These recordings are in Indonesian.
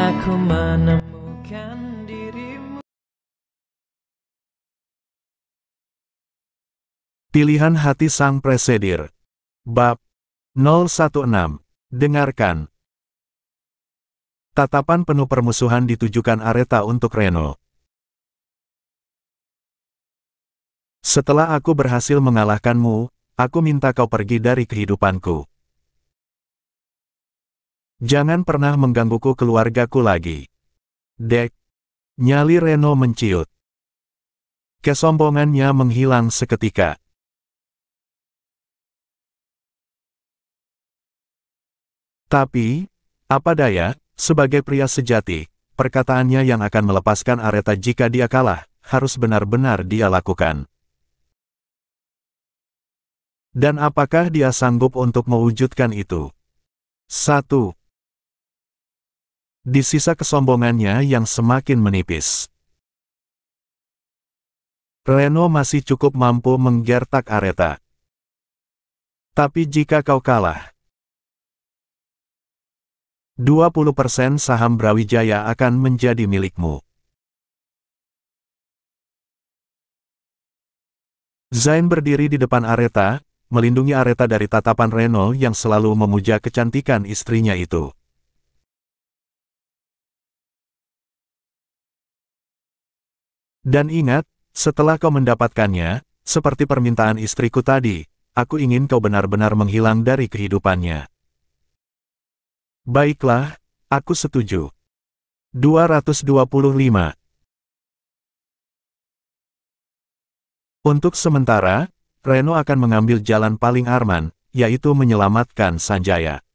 aku menemukan dirimu. Pilihan hati sang presidir. Bab 016. Dengarkan. Tatapan penuh permusuhan ditujukan Aretha untuk Reno. Setelah aku berhasil mengalahkanmu, aku minta kau pergi dari kehidupanku. Jangan pernah menggangguku keluargaku lagi. Dek. Nyali Reno menciut. Kesombongannya menghilang seketika. Tapi, apa daya, sebagai pria sejati, perkataannya yang akan melepaskan Aretha jika dia kalah, harus benar-benar dia lakukan. Dan apakah dia sanggup untuk mewujudkan itu? 1. Di sisa kesombongannya yang semakin menipis, Reno masih cukup mampu menggertak Aretha. Tapi jika kau kalah, 20% saham Brawijaya akan menjadi milikmu. Zain berdiri di depan Aretha, melindungi Aretha dari tatapan Reno yang selalu memuja kecantikan istrinya itu. Dan ingat, setelah kau mendapatkannya, seperti permintaan istriku tadi, aku ingin kau benar-benar menghilang dari kehidupannya. Baiklah, aku setuju. 225. Untuk sementara, Reno akan mengambil jalan paling aman, yaitu menyelamatkan Sanjaya.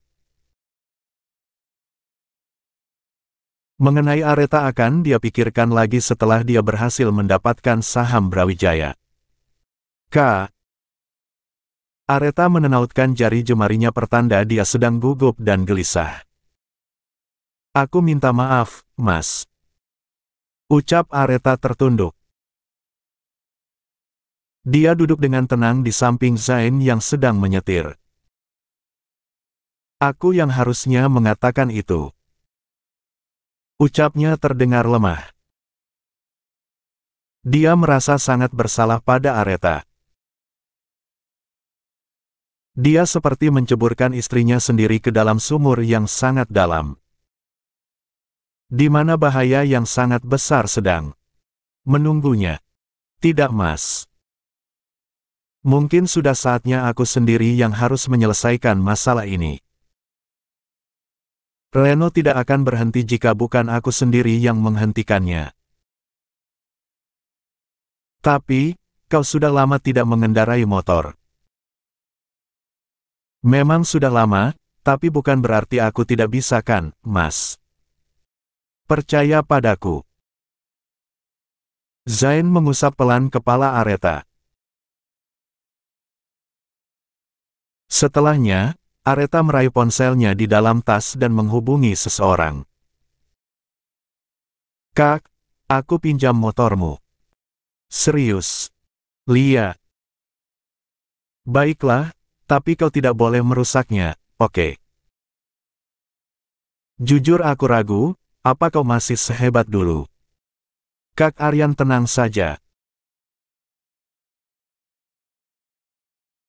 Mengenai Aretha akan dia pikirkan lagi setelah dia berhasil mendapatkan saham Brawijaya. Aretha menenautkan jari jemarinya pertanda dia sedang gugup dan gelisah. Aku minta maaf, Mas. Ucap Aretha tertunduk. Dia duduk dengan tenang di samping Zain yang sedang menyetir. Aku yang harusnya mengatakan itu. Ucapnya terdengar lemah. Dia merasa sangat bersalah pada Aretha. Dia seperti menceburkan istrinya sendiri ke dalam sumur yang sangat dalam, di mana bahaya yang sangat besar sedang menunggunya. Tidak, Mas. Mungkin sudah saatnya aku sendiri yang harus menyelesaikan masalah ini. Reno tidak akan berhenti jika bukan aku sendiri yang menghentikannya. Tapi, kau sudah lama tidak mengendarai motor. Memang sudah lama, tapi bukan berarti aku tidak bisa kan, Mas. Percaya padaku. Zain mengusap pelan kepala Aretha. Setelahnya, Aretha meraih ponselnya di dalam tas dan menghubungi seseorang. Kak, aku pinjam motormu. Serius. Lia. Baiklah, tapi kau tidak boleh merusaknya, oke? Jujur aku ragu, apa kau masih sehebat dulu? Kak Aryan tenang saja.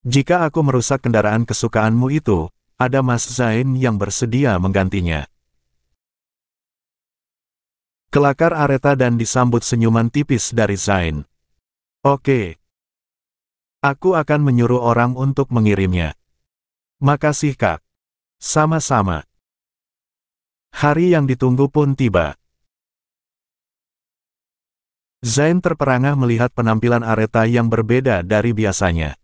Jika aku merusak kendaraan kesukaanmu itu, ada Mas Zain yang bersedia menggantinya. Kelakar Aretha dan disambut senyuman tipis dari Zain. Oke. Aku akan menyuruh orang untuk mengirimnya. Makasih, Kak. Sama-sama. Hari yang ditunggu pun tiba. Zain terperangah melihat penampilan Aretha yang berbeda dari biasanya.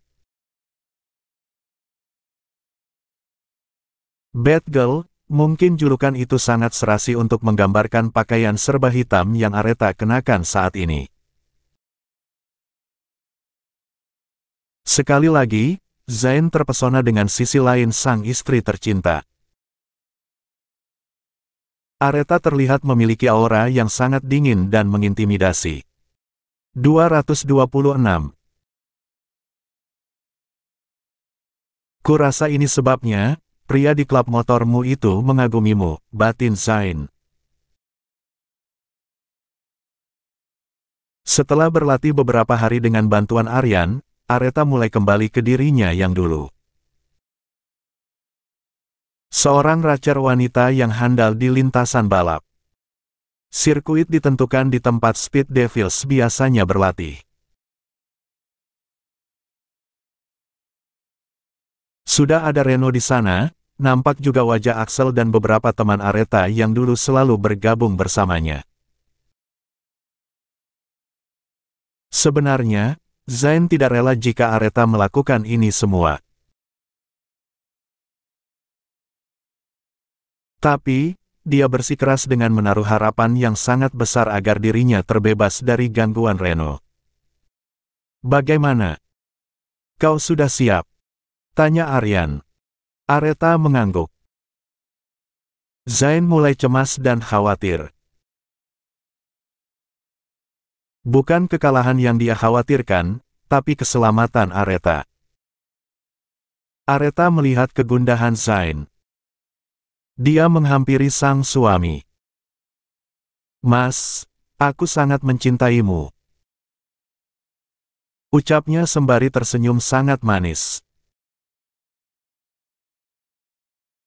Bad Girl, mungkin julukan itu sangat serasi untuk menggambarkan pakaian serba hitam yang Aretha kenakan saat ini. Sekali lagi, Zain terpesona dengan sisi lain sang istri tercinta. Aretha terlihat memiliki aura yang sangat dingin dan mengintimidasi. 226. Kurasa ini sebabnya, pria di klub motormu itu mengagumimu, batin Zain. Setelah berlatih beberapa hari dengan bantuan Aryan, Aretha mulai kembali ke dirinya yang dulu. Seorang racer wanita yang handal di lintasan balap. Sirkuit ditentukan di tempat Speed Devils biasanya berlatih. Sudah ada Reno di sana, nampak juga wajah Axel dan beberapa teman Aretha yang dulu selalu bergabung bersamanya. Sebenarnya, Zayn tidak rela jika Aretha melakukan ini semua. Tapi, dia bersikeras dengan menaruh harapan yang sangat besar agar dirinya terbebas dari gangguan Reno. "Bagaimana? Kau sudah siap?" tanya Aryan. Aretha mengangguk. Zayn mulai cemas dan khawatir. Bukan kekalahan yang dia khawatirkan, tapi keselamatan Aretha. Aretha melihat kegundahan Zayn. Dia menghampiri sang suami. "Mas, aku sangat mencintaimu," ucapnya sembari tersenyum sangat manis.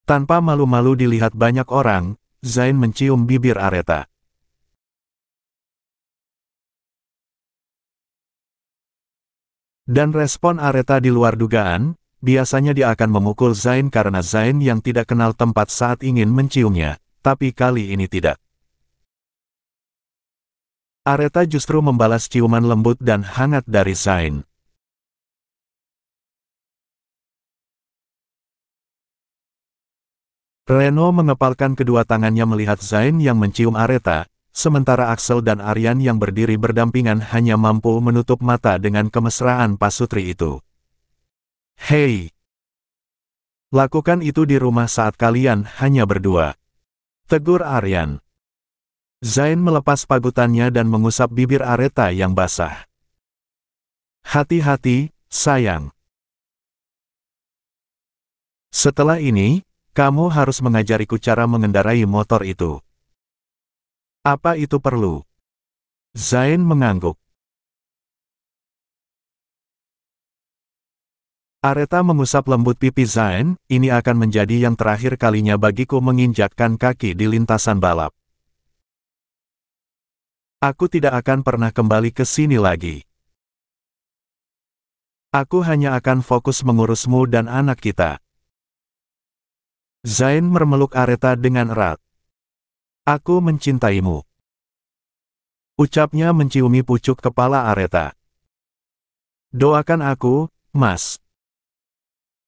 Tanpa malu-malu dilihat banyak orang, Zayn mencium bibir Aretha. Dan respon Aretha di luar dugaan, biasanya dia akan memukul Zayn karena Zayn yang tidak kenal tempat saat ingin menciumnya, tapi kali ini tidak. Aretha justru membalas ciuman lembut dan hangat dari Zayn. Reno mengepalkan kedua tangannya melihat Zayn yang mencium Aretha, sementara Axel dan Aryan yang berdiri berdampingan hanya mampu menutup mata dengan kemesraan pasutri itu. "Hei! Lakukan itu di rumah saat kalian hanya berdua," tegur Aryan. Zayn melepas pagutannya dan mengusap bibir Aretha yang basah. "Hati-hati, sayang. Setelah ini, kamu harus mengajariku cara mengendarai motor itu." "Apa itu perlu?" Zayn mengangguk. Aretha mengusap lembut pipi Zayn, "Ini akan menjadi yang terakhir kalinya bagiku menginjakkan kaki di lintasan balap. Aku tidak akan pernah kembali ke sini lagi. Aku hanya akan fokus mengurusmu dan anak kita." Zayn memeluk Aretha dengan erat. "Aku mencintaimu," ucapnya menciumi pucuk kepala Aretha. "Doakan aku, Mas."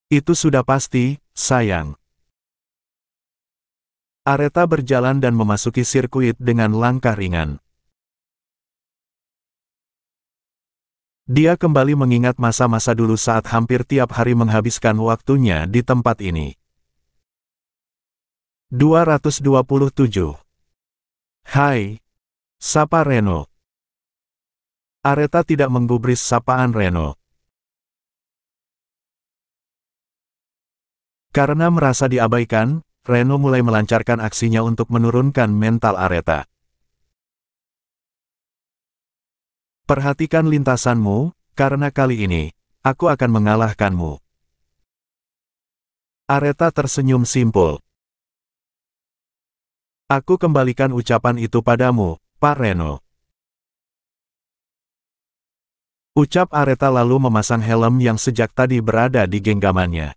"Itu sudah pasti, sayang." Aretha berjalan dan memasuki sirkuit dengan langkah ringan. Dia kembali mengingat masa-masa dulu saat hampir tiap hari menghabiskan waktunya di tempat ini. 227. "Hai," sapa Reno. Aretha tidak menggubris sapaan Reno. Karena merasa diabaikan, Reno mulai melancarkan aksinya untuk menurunkan mental Aretha. "Perhatikan lintasanmu, karena kali ini, aku akan mengalahkanmu." Aretha tersenyum simpul. "Aku kembalikan ucapan itu padamu, Pak Reno." Ucap Aretha lalu memasang helm yang sejak tadi berada di genggamannya.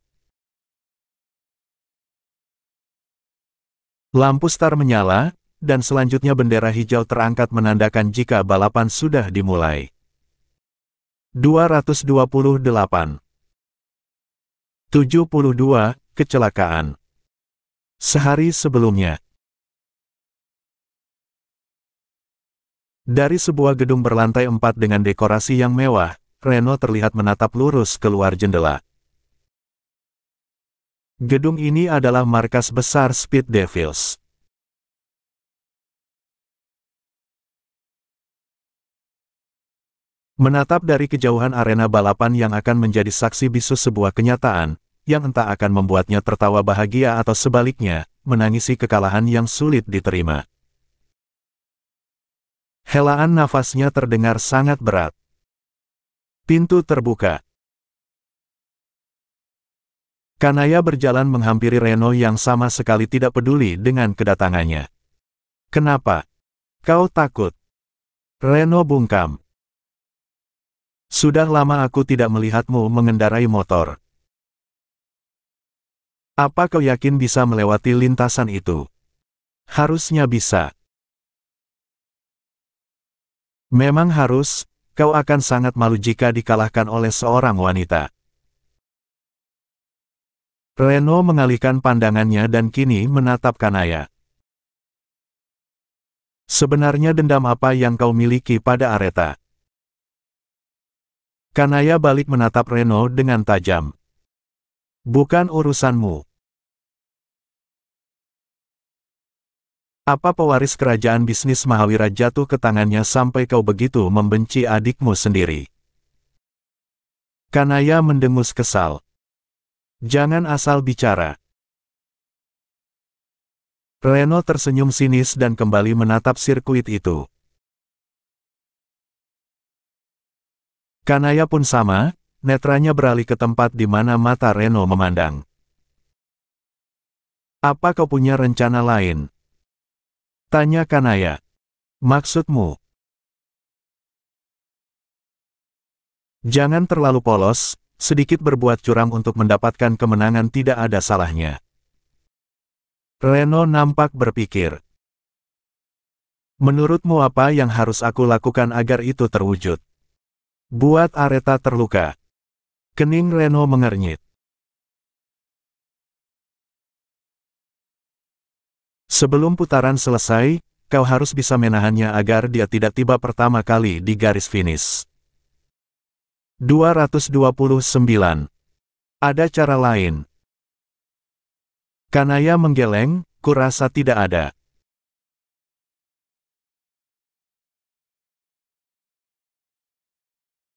Lampu star menyala, dan selanjutnya bendera hijau terangkat menandakan jika balapan sudah dimulai. 228. 72, kecelakaan. Sehari sebelumnya. Dari sebuah gedung berlantai 4 dengan dekorasi yang mewah, Reno terlihat menatap lurus keluar jendela. Gedung ini adalah markas besar Speed Devils. Menatap dari kejauhan arena balapan yang akan menjadi saksi bisu sebuah kenyataan, yang entah akan membuatnya tertawa bahagia atau sebaliknya, menangisi kekalahan yang sulit diterima. Helaan nafasnya terdengar sangat berat. Pintu terbuka. Kanaya berjalan menghampiri Reno yang sama sekali tidak peduli dengan kedatangannya. Kenapa? Kau takut? Reno bungkam. Sudah lama aku tidak melihatmu mengendarai motor. Apa kau yakin bisa melewati lintasan itu? Harusnya bisa. Memang harus, kau akan sangat malu jika dikalahkan oleh seorang wanita. Reno mengalihkan pandangannya dan kini menatap Kanaya. Sebenarnya dendam apa yang kau miliki pada Aretha? Kanaya balik menatap Reno dengan tajam. Bukan urusanmu. Apa pewaris kerajaan bisnis Mahawira jatuh ke tangannya sampai kau begitu membenci adikmu sendiri? Kanaya mendengus kesal. Jangan asal bicara. Reno tersenyum sinis dan kembali menatap sirkuit itu. Kanaya pun sama, netranya beralih ke tempat di mana mata Reno memandang. Apa kau punya rencana lain? Tanya Kanaya. Maksudmu? Jangan terlalu polos, sedikit berbuat curang untuk mendapatkan kemenangan tidak ada salahnya. Reno nampak berpikir. Menurutmu apa yang harus aku lakukan agar itu terwujud? Buat Aretha terluka. Kening Reno mengernyit. Sebelum putaran selesai, kau harus bisa menahannya agar dia tidak tiba pertama kali di garis finish. 229. Ada cara lain. Kanaya menggeleng, kurasa tidak ada.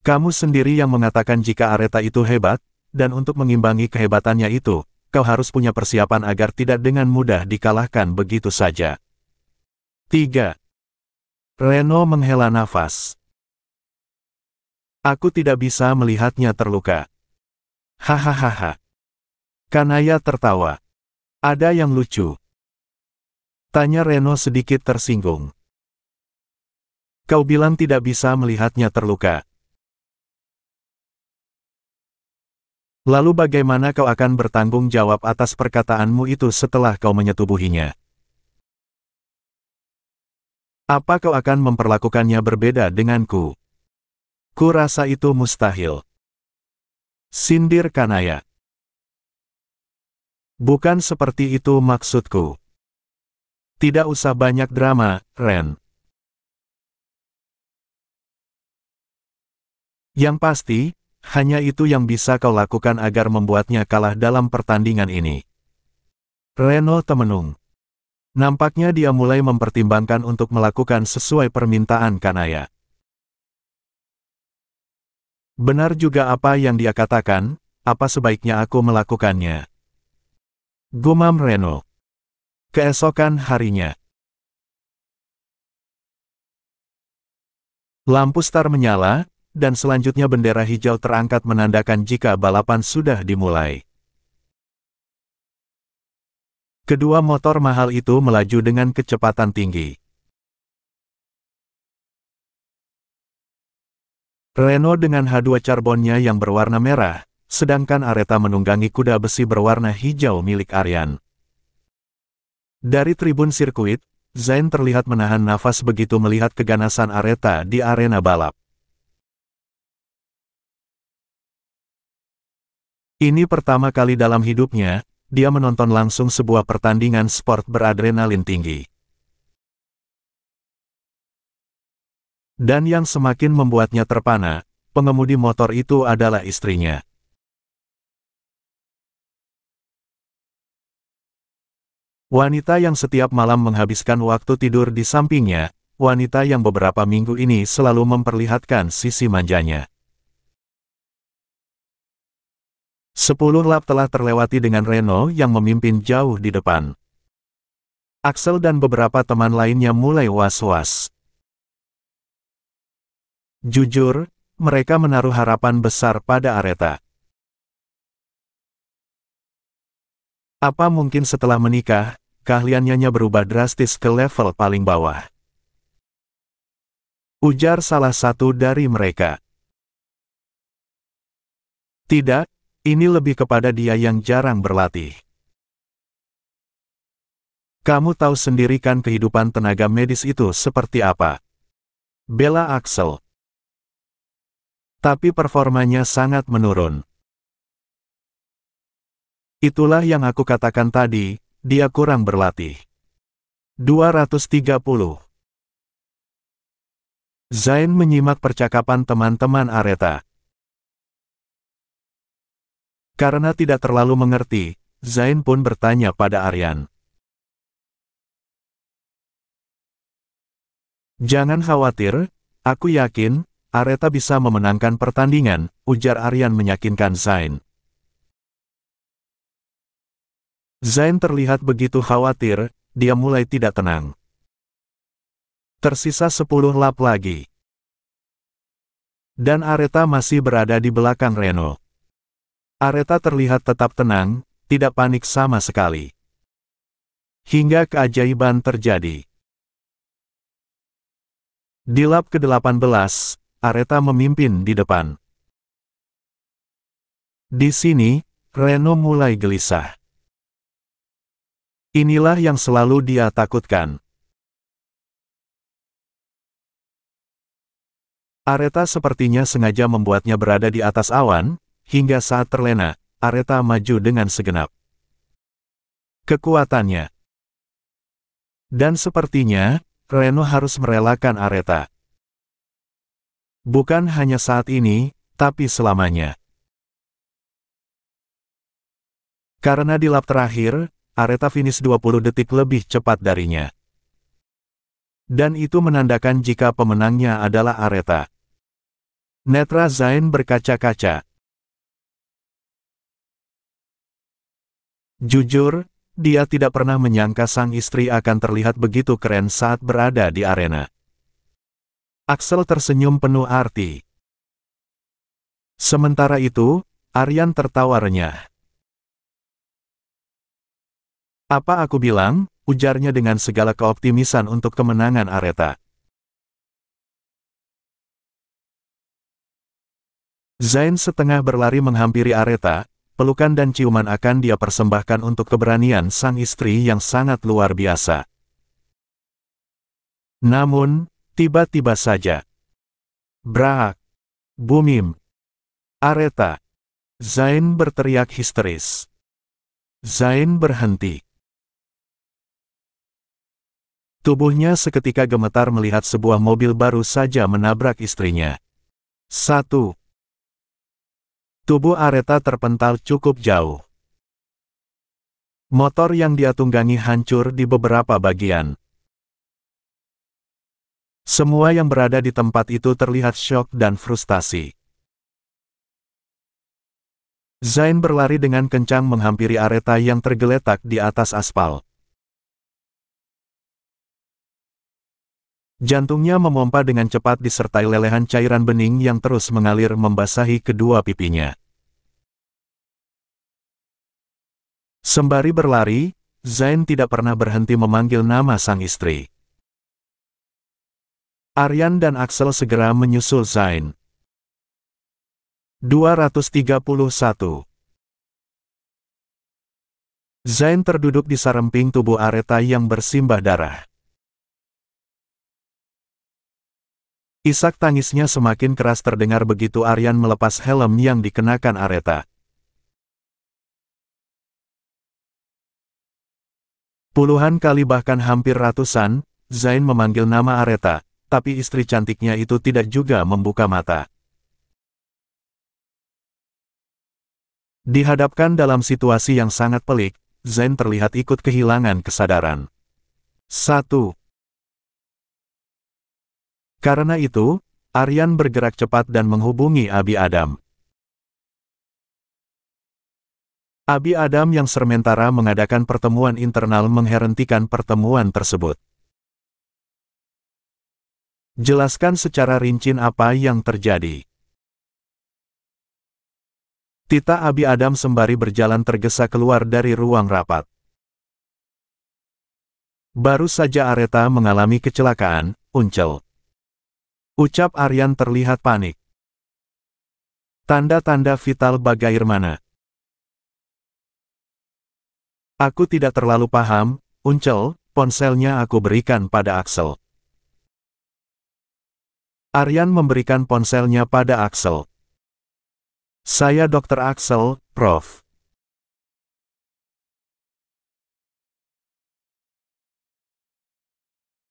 Kamu sendiri yang mengatakan jika Aretha itu hebat, dan untuk mengimbangi kehebatannya itu, kau harus punya persiapan agar tidak dengan mudah dikalahkan begitu saja. 3. Reno menghela nafas. Aku tidak bisa melihatnya terluka. Hahaha. Kanaya tertawa. Ada yang lucu. Tanya Reno sedikit tersinggung. Kau bilang tidak bisa melihatnya terluka. Lalu bagaimana kau akan bertanggung jawab atas perkataanmu itu setelah kau menyetubuhinya? Apa kau akan memperlakukannya berbeda denganku? Kurasa itu mustahil. Sindir Kanaya. Bukan seperti itu maksudku. Tidak usah banyak drama, Ren. Yang pasti, hanya itu yang bisa kau lakukan agar membuatnya kalah dalam pertandingan ini. Reno temenung. Nampaknya dia mulai mempertimbangkan untuk melakukan sesuai permintaan Kanaya. Benar juga apa yang dia katakan, apa sebaiknya aku melakukannya? Gumam Reno. Keesokan harinya. Lampu star menyala, dan selanjutnya bendera hijau terangkat menandakan jika balapan sudah dimulai. Kedua motor mahal itu melaju dengan kecepatan tinggi. Reno dengan H2 Charbonnya yang berwarna merah, sedangkan Aretha menunggangi kuda besi berwarna hijau milik Aryan. Dari tribun sirkuit, Zain terlihat menahan nafas begitu melihat keganasan Aretha di arena balap. Ini pertama kali dalam hidupnya, dia menonton langsung sebuah pertandingan sport beradrenalin tinggi. Dan yang semakin membuatnya terpana, pengemudi motor itu adalah istrinya. Wanita yang setiap malam menghabiskan waktu tidur di sampingnya, wanita yang beberapa minggu ini selalu memperlihatkan sisi manjanya. 10 lap telah terlewati dengan Reno yang memimpin jauh di depan. Axel dan beberapa teman lainnya mulai was-was. Jujur, mereka menaruh harapan besar pada Aretha. Apa mungkin setelah menikah, keahliannya berubah drastis ke level paling bawah? Ujar salah satu dari mereka. Tidak, ini lebih kepada dia yang jarang berlatih. Kamu tahu sendiri kan kehidupan tenaga medis itu seperti apa? Bela Axel. Tapi performanya sangat menurun. Itulah yang aku katakan tadi, dia kurang berlatih. 230. Zayn menyimak percakapan teman-teman Aretha. Karena tidak terlalu mengerti, Zayn pun bertanya pada Aryan. Jangan khawatir, aku yakin, Aretha bisa memenangkan pertandingan, ujar Aryan meyakinkan Zayn. Zayn terlihat begitu khawatir, dia mulai tidak tenang. Tersisa 10 lap lagi. Dan Aretha masih berada di belakang Reno. Aretha terlihat tetap tenang, tidak panik sama sekali. Hingga keajaiban terjadi. Di lap ke-18, Aretha memimpin di depan. Di sini, Reno mulai gelisah. Inilah yang selalu dia takutkan. Aretha sepertinya sengaja membuatnya berada di atas awan, hingga saat terlena, Aretha maju dengan segenap kekuatannya. Dan sepertinya, Reno harus merelakan Aretha. Bukan hanya saat ini, tapi selamanya. Karena di lap terakhir, Aretha finish 20 detik lebih cepat darinya. Dan itu menandakan jika pemenangnya adalah Aretha. Netra Zayn berkaca-kaca. Jujur, dia tidak pernah menyangka sang istri akan terlihat begitu keren saat berada di arena. Axel tersenyum penuh arti. Sementara itu, Aryan tertawa renyah. Apa aku bilang, ujarnya dengan segala keoptimisan untuk kemenangan Aretha. Zayn setengah berlari menghampiri Aretha, pelukan dan ciuman akan dia persembahkan untuk keberanian sang istri yang sangat luar biasa. Namun, tiba-tiba saja. Brak! Bumim! Aretha! Zayn berteriak histeris. Zayn berhenti. Tubuhnya seketika gemetar melihat sebuah mobil baru saja menabrak istrinya. 1. Tubuh Aretha terpental cukup jauh. Motor yang dia tunggangi hancur di beberapa bagian. Semua yang berada di tempat itu terlihat syok dan frustasi. Zayn berlari dengan kencang menghampiri Aretha yang tergeletak di atas aspal. Jantungnya memompa dengan cepat disertai lelehan cairan bening yang terus mengalir membasahi kedua pipinya. Sembari berlari, Zayn tidak pernah berhenti memanggil nama sang istri. Aryan dan Axel segera menyusul Zayn. 231. Zayn terduduk di samping tubuh Aretha yang bersimbah darah. Isak tangisnya semakin keras terdengar begitu Aryan melepas helm yang dikenakan Aretha. Puluhan kali bahkan hampir ratusan, Zayn memanggil nama Aretha, tapi istri cantiknya itu tidak juga membuka mata. Dihadapkan dalam situasi yang sangat pelik, Zayn terlihat ikut kehilangan kesadaran. 1. Karena itu, Aryan bergerak cepat dan menghubungi Abi Adam. Abi Adam yang sementara mengadakan pertemuan internal menghentikan pertemuan tersebut. Jelaskan secara rinci apa yang terjadi. Tita Abi Adam sembari berjalan tergesa keluar dari ruang rapat. Baru saja Aretha mengalami kecelakaan, Uncel. Ucap Aryan terlihat panik. Tanda-tanda vital bagaimana? Aku tidak terlalu paham, Uncel, ponselnya aku berikan pada Axel. Aryan memberikan ponselnya pada Axel. Saya Dr. Axel, Prof.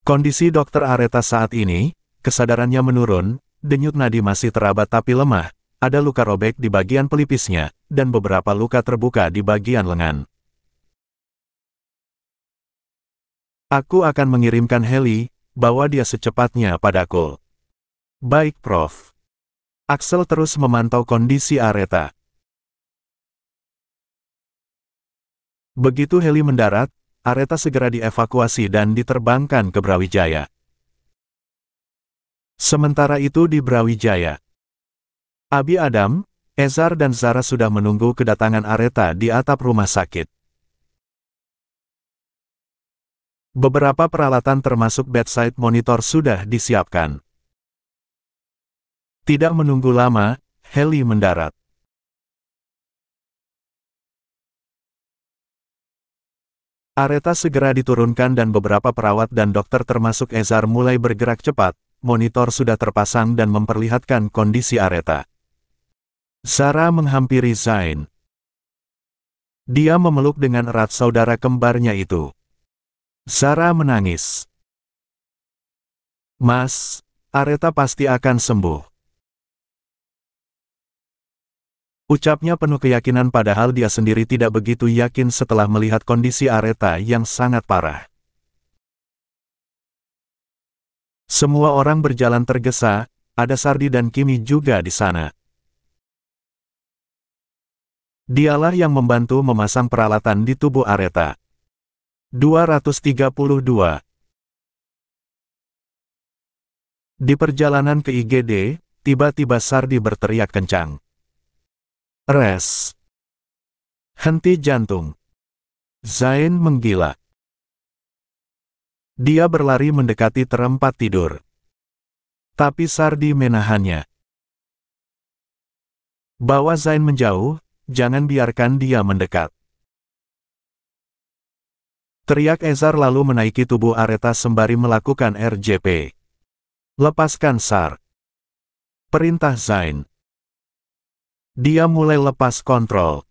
Kondisi Dr. Aretha saat ini, kesadarannya menurun, denyut nadi masih terabat tapi lemah, ada luka robek di bagian pelipisnya, dan beberapa luka terbuka di bagian lengan. Aku akan mengirimkan heli, bawa dia secepatnya padaku. Baik, Prof. Axel terus memantau kondisi Aretha. Begitu heli mendarat, Aretha segera dievakuasi dan diterbangkan ke Brawijaya. Sementara itu di Brawijaya, Abi Adam, Ezar dan Zara sudah menunggu kedatangan Aretha di atap rumah sakit. Beberapa peralatan termasuk bedside monitor sudah disiapkan. Tidak menunggu lama, heli mendarat. Aretha segera diturunkan dan beberapa perawat dan dokter termasuk Ezar mulai bergerak cepat, monitor sudah terpasang dan memperlihatkan kondisi Aretha. Zara menghampiri Zain. Dia memeluk dengan erat saudara kembarnya itu. Zara menangis. Mas, Aretha pasti akan sembuh. Ucapnya penuh keyakinan padahal dia sendiri tidak begitu yakin setelah melihat kondisi Aretha yang sangat parah. Semua orang berjalan tergesa, ada Sardi dan Kimi juga di sana. Dialah yang membantu memasang peralatan di tubuh Aretha. 232. Di perjalanan ke IGD, tiba-tiba Sardi berteriak kencang. Res. Henti jantung. Zain menggila. Dia berlari mendekati tempat tidur. Tapi Sardi menahannya. Bawa Zain menjauh, jangan biarkan dia mendekat. Teriak Ezar lalu menaiki tubuh Aretha sembari melakukan RJP. Lepaskan Sar. Perintah Zain. Dia mulai lepas kontrol.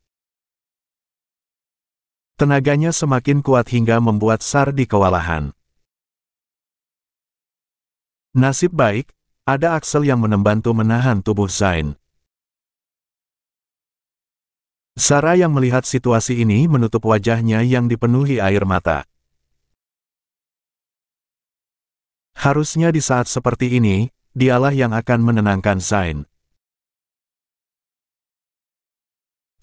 Tenaganya semakin kuat hingga membuat Sardi kewalahan. Nasib baik, ada Axel yang membantu menahan tubuh Zain. Zara yang melihat situasi ini menutup wajahnya yang dipenuhi air mata. Harusnya di saat seperti ini, dialah yang akan menenangkan Zain.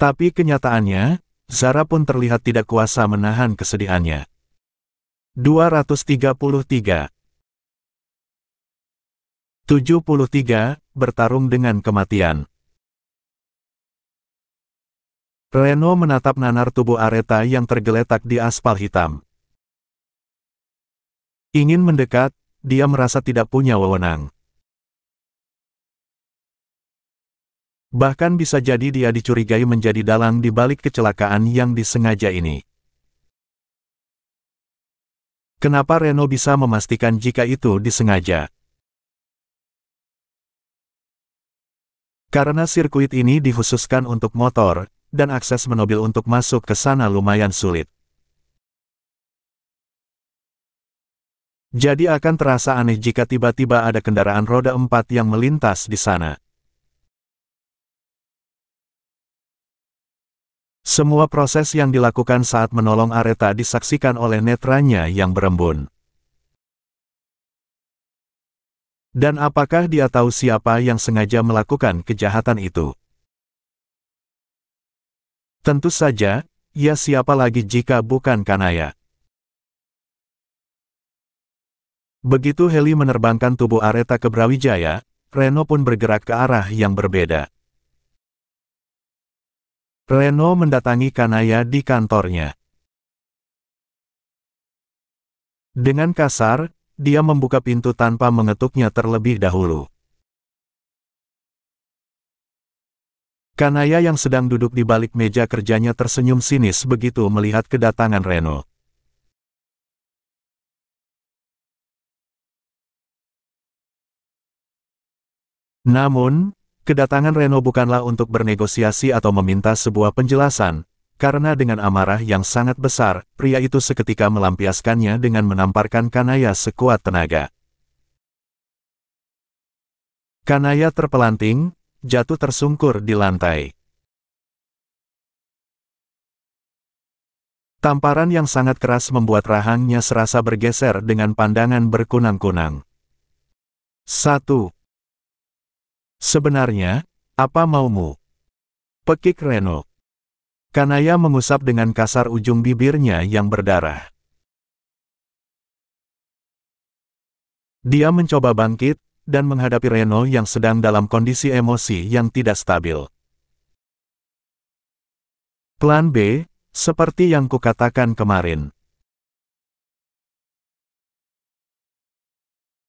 Tapi kenyataannya, Zara pun terlihat tidak kuasa menahan kesedihannya. 233. 73, bertarung dengan kematian. Reno menatap nanar tubuh Aretha yang tergeletak di aspal hitam. Ingin mendekat, dia merasa tidak punya wewenang. Bahkan bisa jadi dia dicurigai menjadi dalang di balik kecelakaan yang disengaja ini. Kenapa Reno bisa memastikan jika itu disengaja? Karena sirkuit ini dikhususkan untuk motor, dan akses mobil untuk masuk ke sana lumayan sulit. Jadi akan terasa aneh jika tiba-tiba ada kendaraan roda 4 yang melintas di sana. Semua proses yang dilakukan saat menolong Aretha disaksikan oleh netranya yang berembun. Dan apakah dia tahu siapa yang sengaja melakukan kejahatan itu? Tentu saja, ya siapa lagi jika bukan Kanaya. Begitu heli menerbangkan tubuh Areta ke Brawijaya, Reno pun bergerak ke arah yang berbeda. Reno mendatangi Kanaya di kantornya. Dengan kasar, dia membuka pintu tanpa mengetuknya terlebih dahulu. Kanaya yang sedang duduk di balik meja kerjanya tersenyum sinis begitu melihat kedatangan Reno. Namun, kedatangan Reno bukanlah untuk bernegosiasi atau meminta sebuah penjelasan, karena dengan amarah yang sangat besar, pria itu seketika melampiaskannya dengan menamparkan Kanaya sekuat tenaga. Kanaya terpelanting, jatuh tersungkur di lantai. Tamparan yang sangat keras membuat rahangnya serasa bergeser dengan pandangan berkunang-kunang. 1. Sebenarnya, apa maumu? Pekik Reno. Kanaya mengusap dengan kasar ujung bibirnya yang berdarah. Dia mencoba bangkit, dan menghadapi Reno yang sedang dalam kondisi emosi yang tidak stabil. Plan B, seperti yang kukatakan kemarin.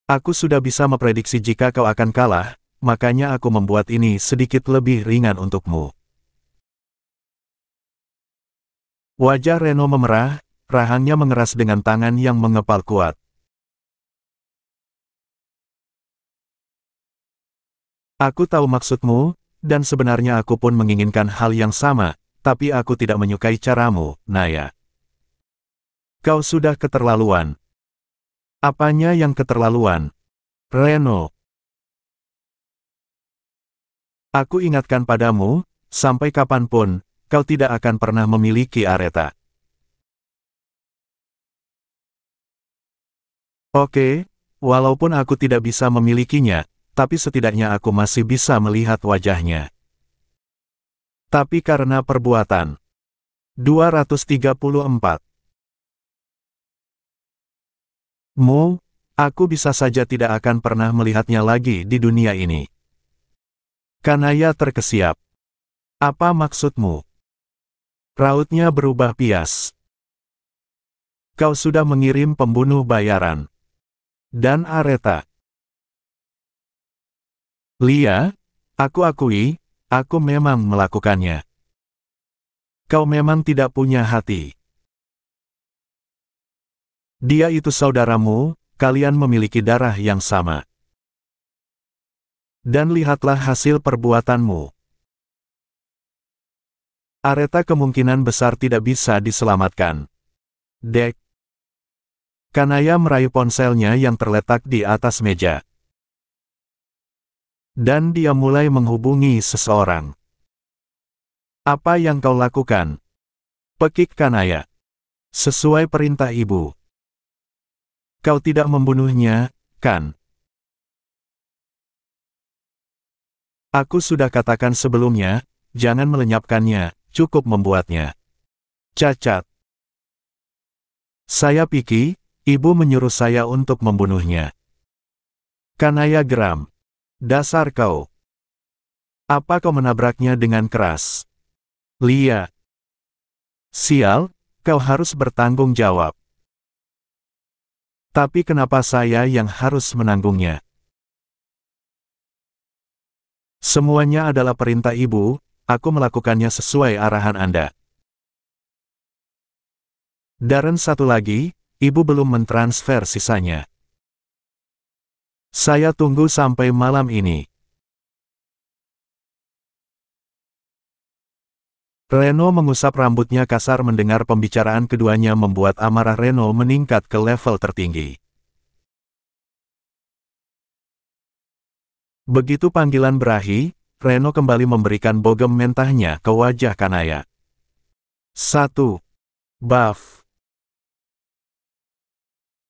Aku sudah bisa memprediksi jika kau akan kalah, makanya aku membuat ini sedikit lebih ringan untukmu. Wajah Reno memerah, rahangnya mengeras dengan tangan yang mengepal kuat. Aku tahu maksudmu, dan sebenarnya aku pun menginginkan hal yang sama, tapi aku tidak menyukai caramu, Naya. Kau sudah keterlaluan. Apanya yang keterlaluan? Reno. Aku ingatkan padamu, sampai kapanpun, kau tidak akan pernah memiliki Areta. Oke, walaupun aku tidak bisa memilikinya, tapi setidaknya aku masih bisa melihat wajahnya. Tapi karena perbuatan. 234. Aku bisa saja tidak akan pernah melihatnya lagi di dunia ini. Kanaya terkesiap. Apa maksudmu? Rautnya berubah pias. Kau sudah mengirim pembunuh bayaran. Dan Areta. Lia, aku akui, aku memang melakukannya. Kau memang tidak punya hati. Dia itu saudaramu, kalian memiliki darah yang sama. Dan lihatlah hasil perbuatanmu. Areta kemungkinan besar tidak bisa diselamatkan. Dek. Kanaya meraih ponselnya yang terletak di atas meja. Dan dia mulai menghubungi seseorang. Apa yang kau lakukan? Pekik Kanaya. Sesuai perintah ibu. Kau tidak membunuhnya, kan? Aku sudah katakan sebelumnya, jangan melenyapkannya, cukup membuatnya cacat. Saya pikir, ibu menyuruh saya untuk membunuhnya. Kanaya geram. Dasar kau. Apa kau menabraknya dengan keras? Lia. Sial, kau harus bertanggung jawab. Tapi kenapa saya yang harus menanggungnya? Semuanya adalah perintah ibu, aku melakukannya sesuai arahan Anda. Dan satu lagi, ibu belum mentransfer sisanya. Saya tunggu sampai malam ini. Reno mengusap rambutnya kasar mendengar pembicaraan keduanya membuat amarah Reno meningkat ke level tertinggi. Begitu panggilan berakhir, Reno kembali memberikan bogem mentahnya ke wajah Kanaya. 1. Buff.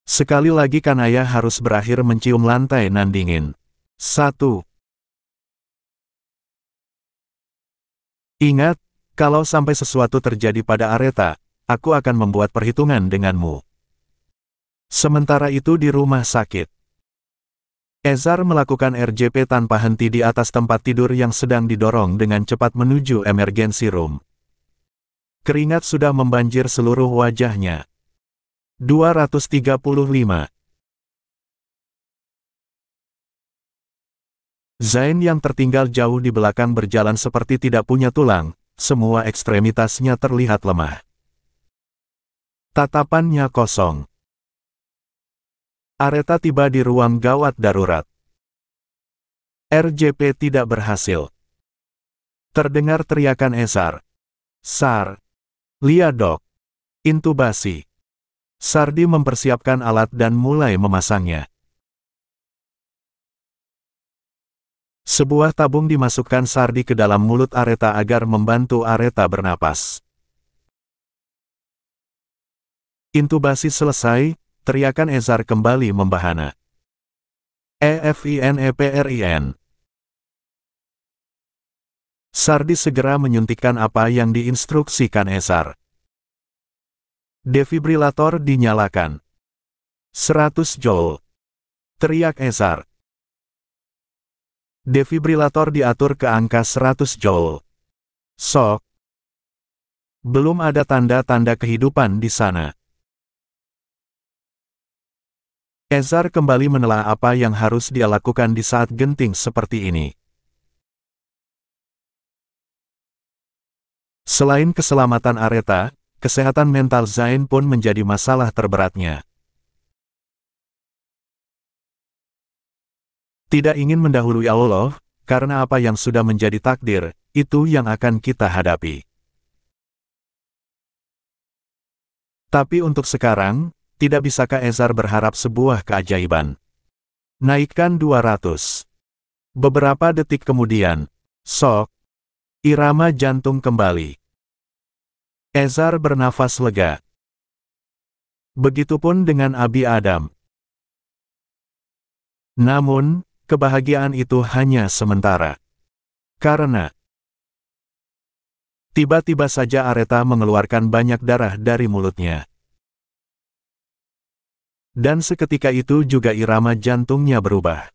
Sekali lagi Kanaya harus berakhir mencium lantai nan dingin. 1. Ingat, kalau sampai sesuatu terjadi pada Areta, aku akan membuat perhitungan denganmu. Sementara itu di rumah sakit, Ezar melakukan RJP tanpa henti di atas tempat tidur yang sedang didorong dengan cepat menuju emergency room. Keringat sudah membanjir seluruh wajahnya. 235. Zain yang tertinggal jauh di belakang berjalan seperti tidak punya tulang, semua ekstremitasnya terlihat lemah. Tatapannya kosong. Areta tiba di ruang gawat darurat. RJP tidak berhasil. Terdengar teriakan Ezar. Sar. Lia dok. Intubasi. Sardi mempersiapkan alat dan mulai memasangnya. Sebuah tabung dimasukkan Sardi ke dalam mulut Areta agar membantu Areta bernapas. Intubasi selesai, teriakan Ezar kembali membahana. EFINEPRIN. Sardi segera menyuntikkan apa yang diinstruksikan Ezar. Defibrilator dinyalakan. 100 joule. Teriak Ezar. Defibrilator diatur ke angka 100 joule. Sok. Belum ada tanda-tanda kehidupan di sana. Ezar kembali menelaah apa yang harus dia lakukan di saat genting seperti ini. Selain keselamatan Areta, kesehatan mental Zain pun menjadi masalah terberatnya. Tidak ingin mendahului Allah, karena apa yang sudah menjadi takdir, itu yang akan kita hadapi. Tapi untuk sekarang, tidak bisakah Ezar berharap sebuah keajaiban? Naikkan 200. Beberapa detik kemudian, sok, irama jantung kembali. Ezar bernafas lega. Begitupun dengan Abi Adam. Namun, kebahagiaan itu hanya sementara. Karena tiba-tiba saja Areta mengeluarkan banyak darah dari mulutnya. Dan seketika itu juga irama jantungnya berubah.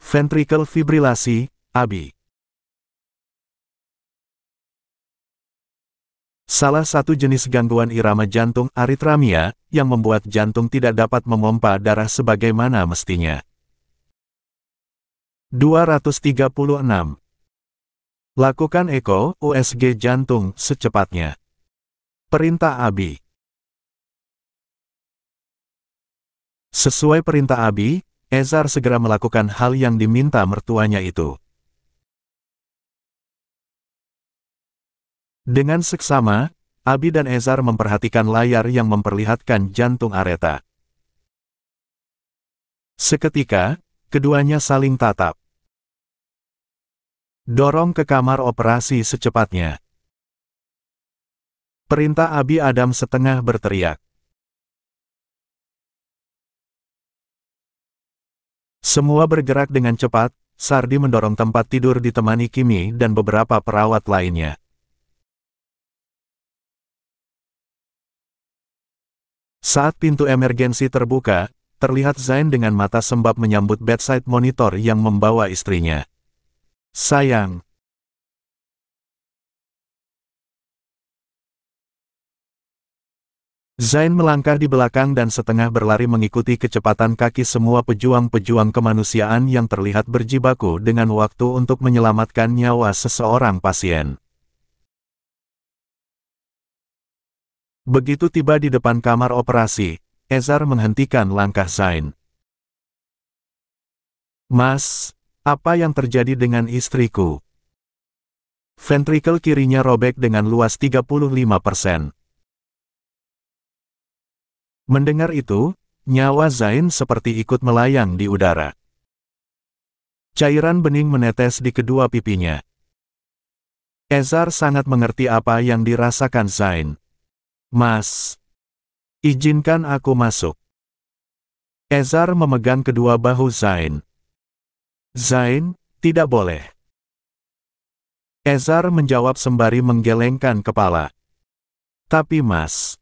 Ventricle fibrilasi, ABI. Salah satu jenis gangguan irama jantung aritmia, yang membuat jantung tidak dapat memompa darah sebagaimana mestinya. 236. Lakukan eko USG jantung secepatnya. Perintah Abi. Sesuai perintah Abi, Ezar segera melakukan hal yang diminta mertuanya itu. Dengan seksama, Abi dan Ezar memperhatikan layar yang memperlihatkan jantung Areta. Seketika, keduanya saling tatap. Dorong ke kamar operasi secepatnya. Perintah Abi Adam setengah berteriak. Semua bergerak dengan cepat, Sardi mendorong tempat tidur ditemani Kimi dan beberapa perawat lainnya. Saat pintu emergensi terbuka, terlihat Zain dengan mata sembab menyambut bedside monitor yang membawa istrinya. Sayang. Zain melangkah di belakang dan setengah berlari mengikuti kecepatan kaki semua pejuang-pejuang kemanusiaan yang terlihat berjibaku dengan waktu untuk menyelamatkan nyawa seseorang pasien. Begitu tiba di depan kamar operasi, Ezar menghentikan langkah Zain. Mas, apa yang terjadi dengan istriku? Ventrikel kirinya robek dengan luas 35%. Mendengar itu, nyawa Zain seperti ikut melayang di udara. Cairan bening menetes di kedua pipinya. Ezar sangat mengerti apa yang dirasakan Zain. Mas, izinkan aku masuk. Ezar memegang kedua bahu Zain. Zain, tidak boleh. Ezar menjawab sembari menggelengkan kepala. Tapi Mas,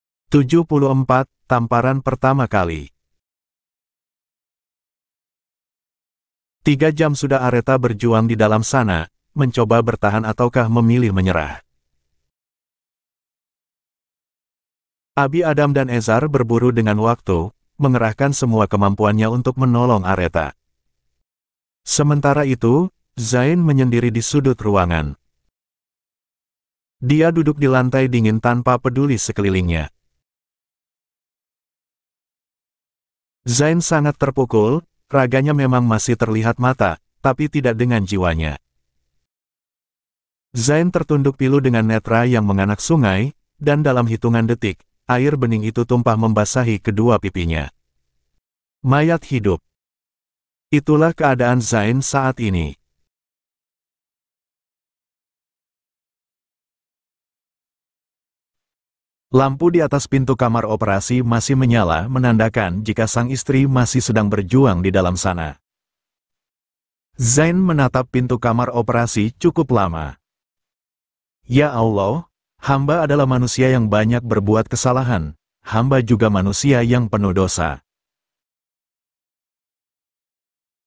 74. Tamparan pertama kali. 3 jam sudah Aretha berjuang di dalam sana, mencoba bertahan ataukah memilih menyerah. Abi Adam dan Ezar berburu dengan waktu, mengerahkan semua kemampuannya untuk menolong Aretha. Sementara itu, Zain menyendiri di sudut ruangan. Dia duduk di lantai dingin tanpa peduli sekelilingnya. Zain sangat terpukul, raganya memang masih terlihat mata, tapi tidak dengan jiwanya. Zain tertunduk pilu dengan netra yang menganak sungai, dan dalam hitungan detik, air bening itu tumpah membasahi kedua pipinya. Mayat hidup. Itulah keadaan Zain saat ini. Lampu di atas pintu kamar operasi masih menyala menandakan jika sang istri masih sedang berjuang di dalam sana. Zain menatap pintu kamar operasi cukup lama. Ya Allah, hamba adalah manusia yang banyak berbuat kesalahan, hamba juga manusia yang penuh dosa.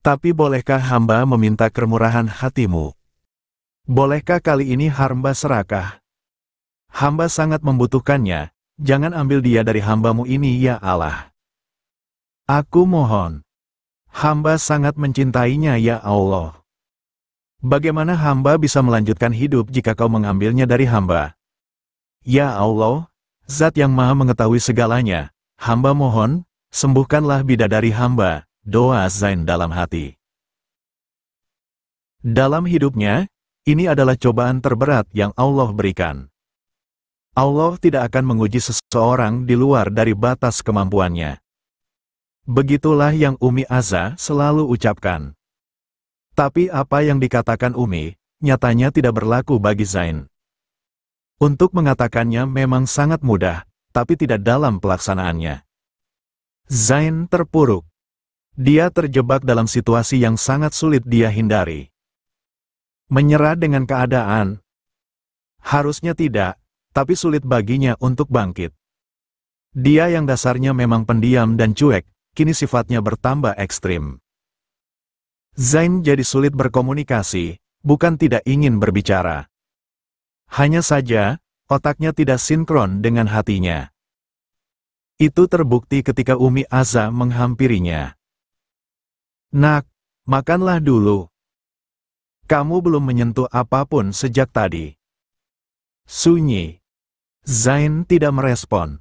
Tapi bolehkah hamba meminta kemurahan hatimu? Bolehkah kali ini hamba serakah? Hamba sangat membutuhkannya, jangan ambil dia dari hambamu ini ya Allah. Aku mohon. Hamba sangat mencintainya ya Allah. Bagaimana hamba bisa melanjutkan hidup jika kau mengambilnya dari hamba? Ya Allah, Zat yang Maha mengetahui segalanya, hamba mohon, sembuhkanlah bidadari hamba, doa Zain dalam hati. Dalam hidupnya, ini adalah cobaan terberat yang Allah berikan. Allah tidak akan menguji seseorang di luar dari batas kemampuannya. Begitulah yang Umi Aza selalu ucapkan. Tapi apa yang dikatakan Umi, nyatanya tidak berlaku bagi Zain. Untuk mengatakannya memang sangat mudah, tapi tidak dalam pelaksanaannya. Zain terpuruk. Dia terjebak dalam situasi yang sangat sulit dia hindari. Menyerah dengan keadaan? Harusnya tidak, tapi sulit baginya untuk bangkit. Dia yang dasarnya memang pendiam dan cuek, kini sifatnya bertambah ekstrim. Zain jadi sulit berkomunikasi, bukan tidak ingin berbicara. Hanya saja, otaknya tidak sinkron dengan hatinya. Itu terbukti ketika Umi Aza menghampirinya. Nak, makanlah dulu. Kamu belum menyentuh apapun sejak tadi. Sunyi. Zain tidak merespon.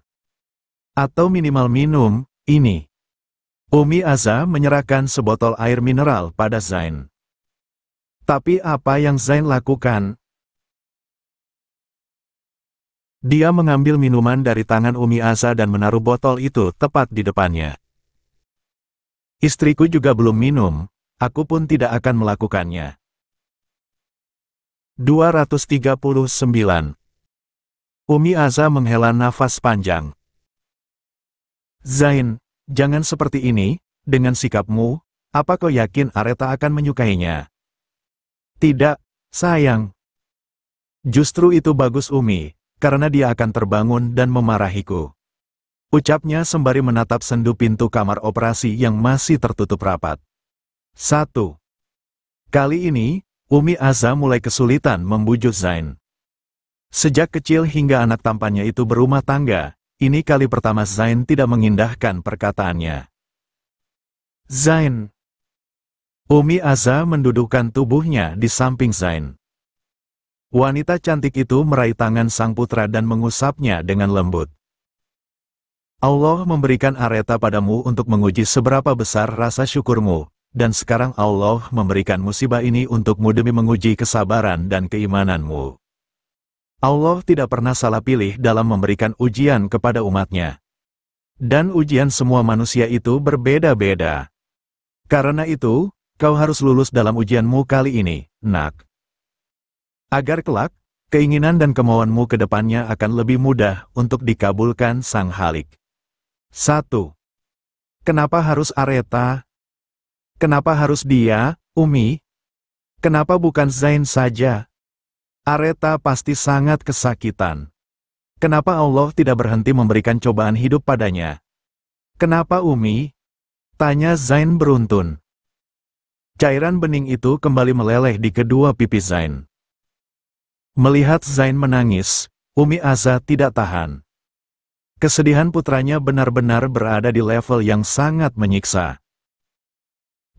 Atau minimal minum, ini. Umi Aza menyerahkan sebotol air mineral pada Zain. Tapi apa yang Zain lakukan? Dia mengambil minuman dari tangan Umi Aza dan menaruh botol itu tepat di depannya. Istriku juga belum minum, aku pun tidak akan melakukannya. 239. Umi Aza menghela nafas panjang. Zain, jangan seperti ini, dengan sikapmu, apa kau yakin Areta akan menyukainya? Tidak, sayang. Justru itu bagus Umi. Karena dia akan terbangun dan memarahiku. Ucapnya sembari menatap sendu pintu kamar operasi yang masih tertutup rapat. 1. Kali ini, Umi Aza mulai kesulitan membujuk Zain. Sejak kecil hingga anak tampannya itu berumah tangga, ini kali pertama Zain tidak mengindahkan perkataannya. Zain. Umi Aza mendudukkan tubuhnya di samping Zain. Wanita cantik itu meraih tangan sang putra dan mengusapnya dengan lembut. Allah memberikan Areta padamu untuk menguji seberapa besar rasa syukurmu, dan sekarang Allah memberikan musibah ini untukmu demi menguji kesabaran dan keimananmu. Allah tidak pernah salah pilih dalam memberikan ujian kepada umatnya. Dan ujian semua manusia itu berbeda-beda. Karena itu, kau harus lulus dalam ujianmu kali ini, nak. Agar kelak, keinginan dan kemauanmu ke depannya akan lebih mudah untuk dikabulkan Sang Halik. 1. Kenapa harus Areta? Kenapa harus dia, Umi? Kenapa bukan Zain saja? Areta pasti sangat kesakitan. Kenapa Allah tidak berhenti memberikan cobaan hidup padanya? Kenapa Umi? Tanya Zain beruntun. Cairan bening itu kembali meleleh di kedua pipi Zain. Melihat Zain menangis, Umi Aza tidak tahan. Kesedihan putranya benar-benar berada di level yang sangat menyiksa.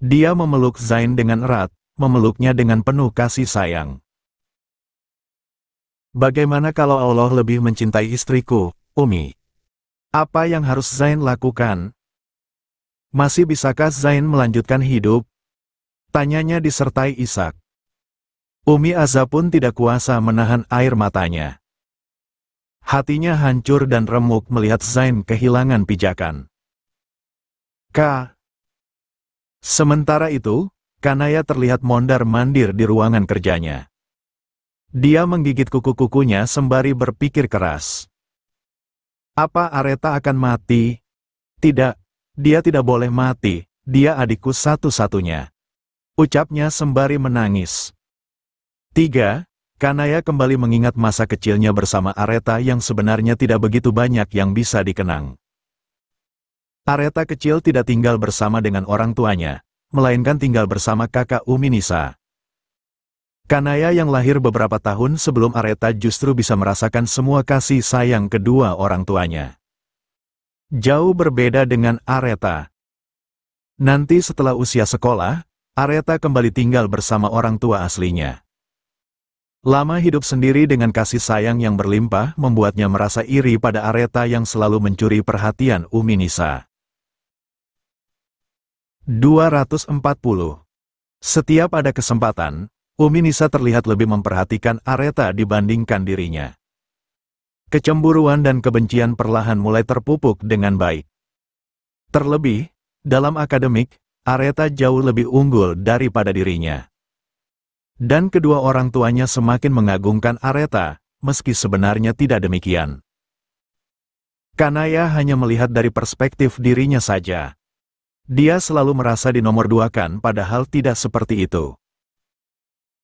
Dia memeluk Zain dengan erat, memeluknya dengan penuh kasih sayang. Bagaimana kalau Allah lebih mencintai istriku, Umi? Apa yang harus Zain lakukan? Masih bisakah Zain melanjutkan hidup? Tanyanya disertai isak. Umi Aza pun tidak kuasa menahan air matanya. Hatinya hancur dan remuk melihat Zain kehilangan pijakan. Sementara itu, Kanaya terlihat mondar-mandir di ruangan kerjanya. Dia menggigit kuku-kukunya sembari berpikir keras. Apa Areta akan mati? Tidak, dia tidak boleh mati, dia adikku satu-satunya. Ucapnya sembari menangis. 3. Kanaya kembali mengingat masa kecilnya bersama Areta yang sebenarnya tidak begitu banyak yang bisa dikenang. Areta kecil tidak tinggal bersama dengan orang tuanya, melainkan tinggal bersama kakak Umi Nisa. Kanaya yang lahir beberapa tahun sebelum Areta justru bisa merasakan semua kasih sayang kedua orang tuanya. Jauh berbeda dengan Areta. Nanti setelah usia sekolah, Aretha kembali tinggal bersama orang tua aslinya. Lama hidup sendiri dengan kasih sayang yang berlimpah membuatnya merasa iri pada Aretha yang selalu mencuri perhatian Umi Nisa. 240. Setiap ada kesempatan, Umi Nisa terlihat lebih memperhatikan Aretha dibandingkan dirinya. Kecemburuan dan kebencian perlahan mulai terpupuk dengan baik. Terlebih, dalam akademik, Aretha jauh lebih unggul daripada dirinya. Dan kedua orang tuanya semakin mengagungkan Aretha, meski sebenarnya tidak demikian. Kanaya hanya melihat dari perspektif dirinya saja. Dia selalu merasa dinomorduakan padahal tidak seperti itu.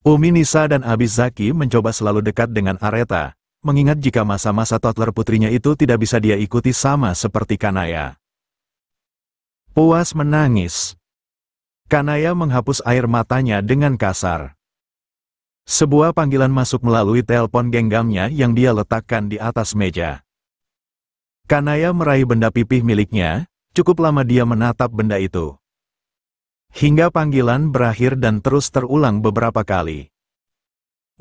Umi Nisa dan Abizaki mencoba selalu dekat dengan Aretha, mengingat jika masa-masa toddler putrinya itu tidak bisa dia ikuti sama seperti Kanaya. Puas menangis. Kanaya menghapus air matanya dengan kasar. Sebuah panggilan masuk melalui telepon genggamnya yang dia letakkan di atas meja. Kanaya meraih benda pipih miliknya, cukup lama dia menatap benda itu. Hingga panggilan berakhir dan terus terulang beberapa kali.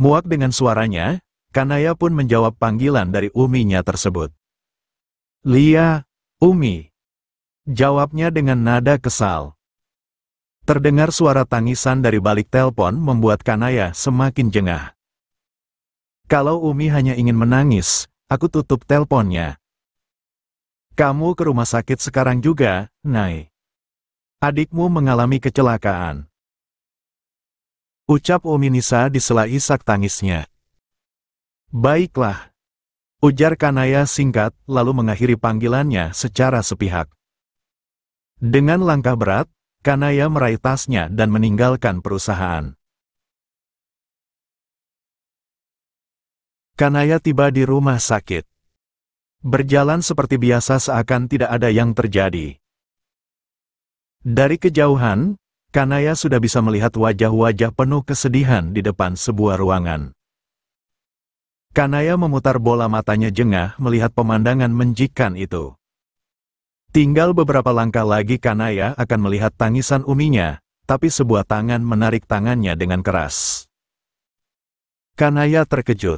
Muak dengan suaranya, Kanaya pun menjawab panggilan dari uminya tersebut. "Lia, Umi," jawabnya dengan nada kesal. Terdengar suara tangisan dari balik telepon membuat Kanaya semakin jengah. "Kalau Umi hanya ingin menangis, aku tutup teleponnya. Kamu ke rumah sakit sekarang juga, Nay. Adikmu mengalami kecelakaan," ucap Umi Nisa di sela isak tangisnya. "Baiklah," ujar Kanaya singkat, lalu mengakhiri panggilannya secara sepihak. Dengan langkah berat, Kanaya meraih tasnya dan meninggalkan perusahaan. Kanaya tiba di rumah sakit. Berjalan seperti biasa seakan tidak ada yang terjadi. Dari kejauhan, Kanaya sudah bisa melihat wajah-wajah penuh kesedihan di depan sebuah ruangan. Kanaya memutar bola matanya jengah melihat pemandangan menjikan itu. Tinggal beberapa langkah lagi Kanaya akan melihat tangisan uminya, tapi sebuah tangan menarik tangannya dengan keras. Kanaya terkejut.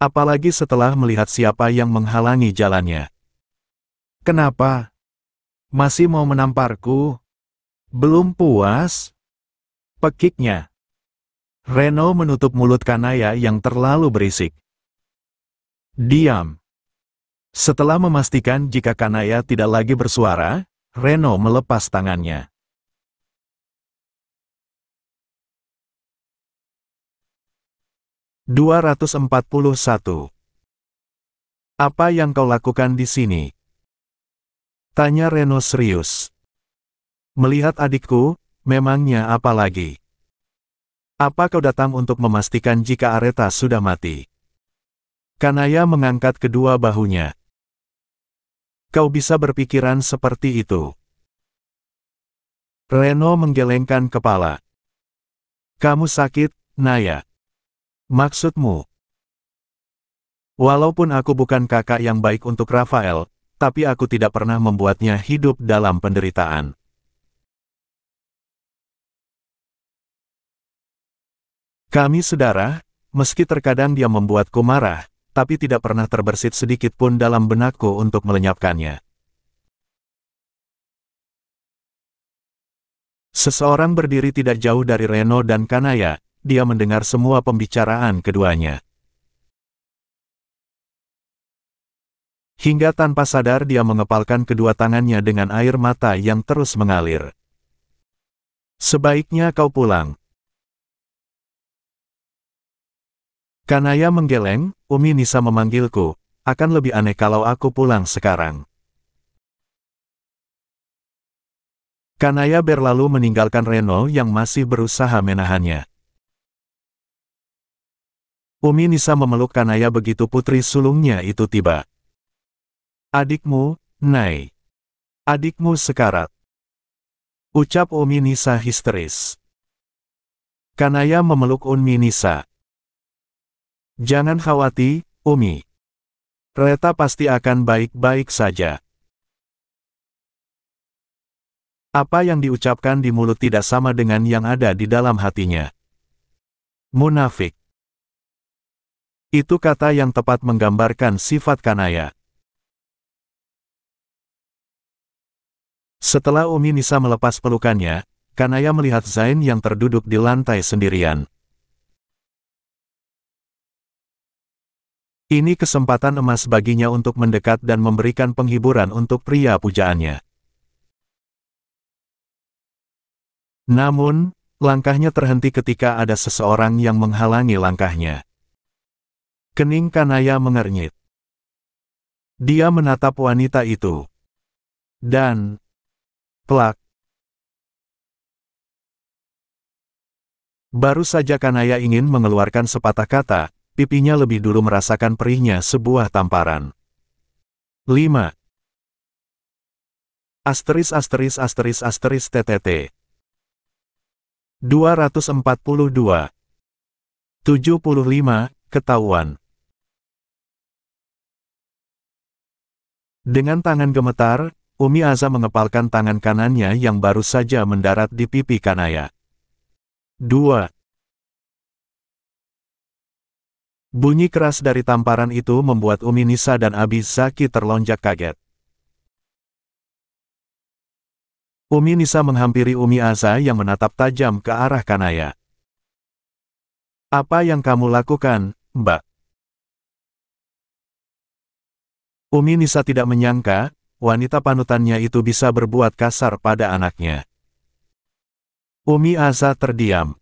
Apalagi setelah melihat siapa yang menghalangi jalannya. "Kenapa? Masih mau menamparku? Belum puas?" pekiknya. Reno menutup mulut Kanaya yang terlalu berisik. "Diam." Setelah memastikan jika Kanaya tidak lagi bersuara, Reno melepas tangannya. "241. Apa yang kau lakukan di sini?" tanya Reno serius. "Melihat adikku, memangnya apa lagi? Apa kau datang untuk memastikan jika Aretha sudah mati?" Kanaya mengangkat kedua bahunya. "Kau bisa berpikiran seperti itu?" Reno menggelengkan kepala. "Kamu sakit, Naya. Maksudmu?" "Walaupun aku bukan kakak yang baik untuk Rafael, tapi aku tidak pernah membuatnya hidup dalam penderitaan. Kami saudara, meski terkadang dia membuatku marah, tapi tidak pernah terbersit sedikit pun dalam benakku untuk melenyapkannya." Seseorang berdiri tidak jauh dari Reno dan Kanaya, dia mendengar semua pembicaraan keduanya. Hingga tanpa sadar dia mengepalkan kedua tangannya dengan air mata yang terus mengalir. "Sebaiknya kau pulang." Kanaya menggeleng, "Umi Nisa memanggilku, akan lebih aneh kalau aku pulang sekarang." Kanaya berlalu meninggalkan Reno yang masih berusaha menahannya. Umi Nisa memeluk Kanaya begitu putri sulungnya itu tiba. "Adikmu, Nay. Adikmu sekarat," ucap Umi Nisa histeris. Kanaya memeluk Umi Nisa. "Jangan khawatir, Umi. Reta pasti akan baik-baik saja." Apa yang diucapkan di mulut tidak sama dengan yang ada di dalam hatinya. Munafik. Itu kata yang tepat menggambarkan sifat Kanaya. Setelah Umi Nisa melepas pelukannya, Kanaya melihat Zain yang terduduk di lantai sendirian. Ini kesempatan emas baginya untuk mendekat dan memberikan penghiburan untuk pria pujaannya. Namun, langkahnya terhenti ketika ada seseorang yang menghalangi langkahnya. Kening Kanaya mengernyit. Dia menatap wanita itu. Dan, plak. Baru saja Kanaya ingin mengeluarkan sepatah kata, pipinya lebih dulu merasakan perihnya sebuah tamparan. 5. ****TTT 242. 75, ketahuan. Dengan tangan gemetar, Umi Aza mengepalkan tangan kanannya yang baru saja mendarat di pipi Kanaya. 2. Bunyi keras dari tamparan itu membuat Umi Nisa dan Abi Zaki terlonjak kaget. Umi Nisa menghampiri Umi Aza yang menatap tajam ke arah Kanaya. Apa yang kamu lakukan, Mbak? Umi Nisa tidak menyangka, wanita panutannya itu bisa berbuat kasar pada anaknya. Umi Aza terdiam.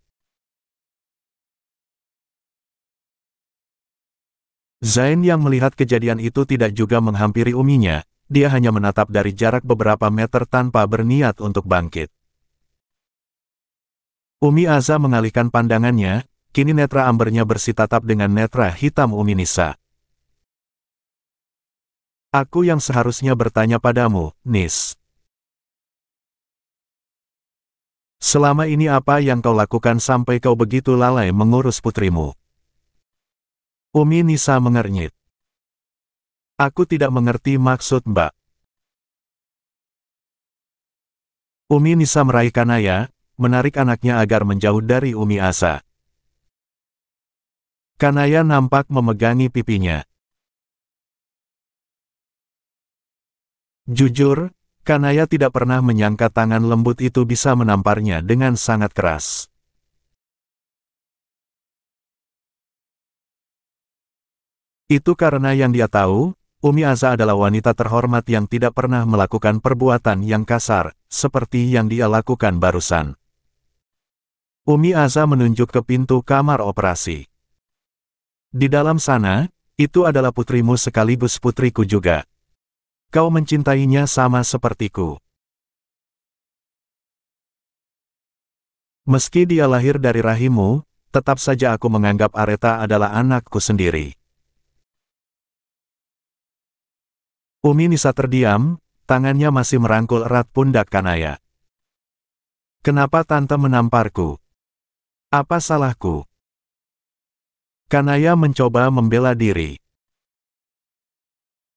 Zain yang melihat kejadian itu tidak juga menghampiri uminya, dia hanya menatap dari jarak beberapa meter tanpa berniat untuk bangkit. Umi Aza mengalihkan pandangannya, kini netra ambernya bersitatap dengan netra hitam Umi Nisa. Aku yang seharusnya bertanya padamu, Nis. Selama ini apa yang kau lakukan sampai kau begitu lalai mengurus putrimu? Umi Nisa mengernyit. Aku tidak mengerti maksud Mbak. Umi Nisa meraih Kanaya, menarik anaknya agar menjauh dari Umi Aza. Kanaya nampak memegangi pipinya. Jujur, Kanaya tidak pernah menyangka tangan lembut itu bisa menamparnya dengan sangat keras. Itu karena yang dia tahu, Umi Aza adalah wanita terhormat yang tidak pernah melakukan perbuatan yang kasar, seperti yang dia lakukan barusan. Umi Aza menunjuk ke pintu kamar operasi. Di dalam sana, itu adalah putrimu sekaligus putriku juga. Kau mencintainya sama sepertiku. Meski dia lahir dari rahimmu, tetap saja aku menganggap Areta adalah anakku sendiri. Umi Nisa terdiam, tangannya masih merangkul erat pundak Kanaya. Kenapa tante menamparku? Apa salahku? Kanaya mencoba membela diri.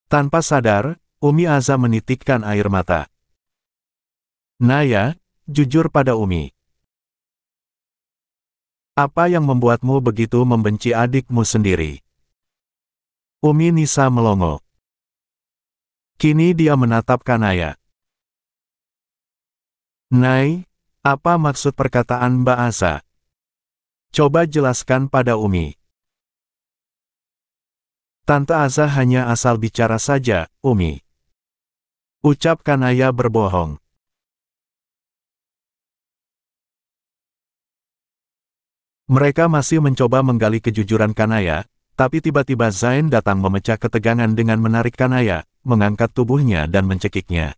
Tanpa sadar, Umi Aza menitikkan air mata. Naya, jujur pada Umi. Apa yang membuatmu begitu membenci adikmu sendiri? Umi Nisa melongo. Kini dia menatap Kanaya. Nay, apa maksud perkataan Mbak Aza? Coba jelaskan pada Umi. Tante Aza hanya asal bicara saja, Umi. Ucap Kanaya berbohong. Mereka masih mencoba menggali kejujuran Kanaya, tapi tiba-tiba Zain datang memecah ketegangan dengan menarik Kanaya, mengangkat tubuhnya dan mencekiknya.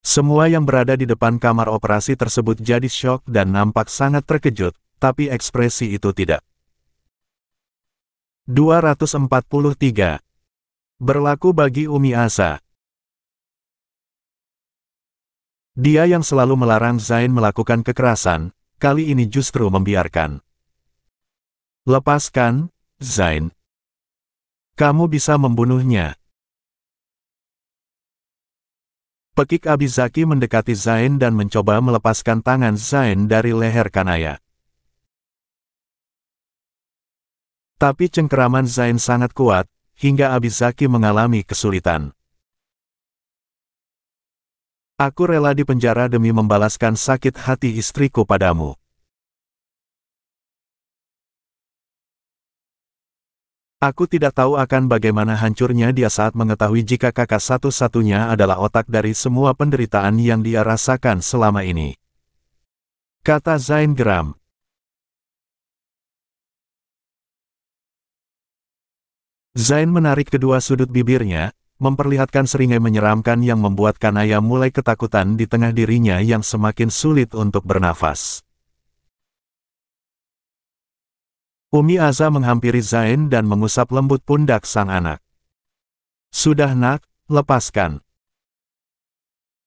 Semua yang berada di depan kamar operasi tersebut jadi syok dan nampak sangat terkejut, tapi ekspresi itu tidak. 243. Berlaku bagi Umi Aza. Dia yang selalu melarang Zain melakukan kekerasan, kali ini justru membiarkan. Lepaskan, Zain. Kamu bisa membunuhnya. Pekik Abizaki mendekati Zain dan mencoba melepaskan tangan Zain dari leher Kanaya. Tapi cengkeraman Zain sangat kuat, hingga Abizaki mengalami kesulitan. Aku rela dipenjara demi membalaskan sakit hati istriku padamu. Aku tidak tahu akan bagaimana hancurnya dia saat mengetahui jika kakak satu-satunya adalah otak dari semua penderitaan yang dia rasakan selama ini. Kata Zain geram. Zain menarik kedua sudut bibirnya, memperlihatkan seringai menyeramkan yang membuat Kanaya mulai ketakutan di tengah dirinya yang semakin sulit untuk bernafas. Umi Aza menghampiri Zain dan mengusap lembut pundak sang anak. Sudah nak, lepaskan.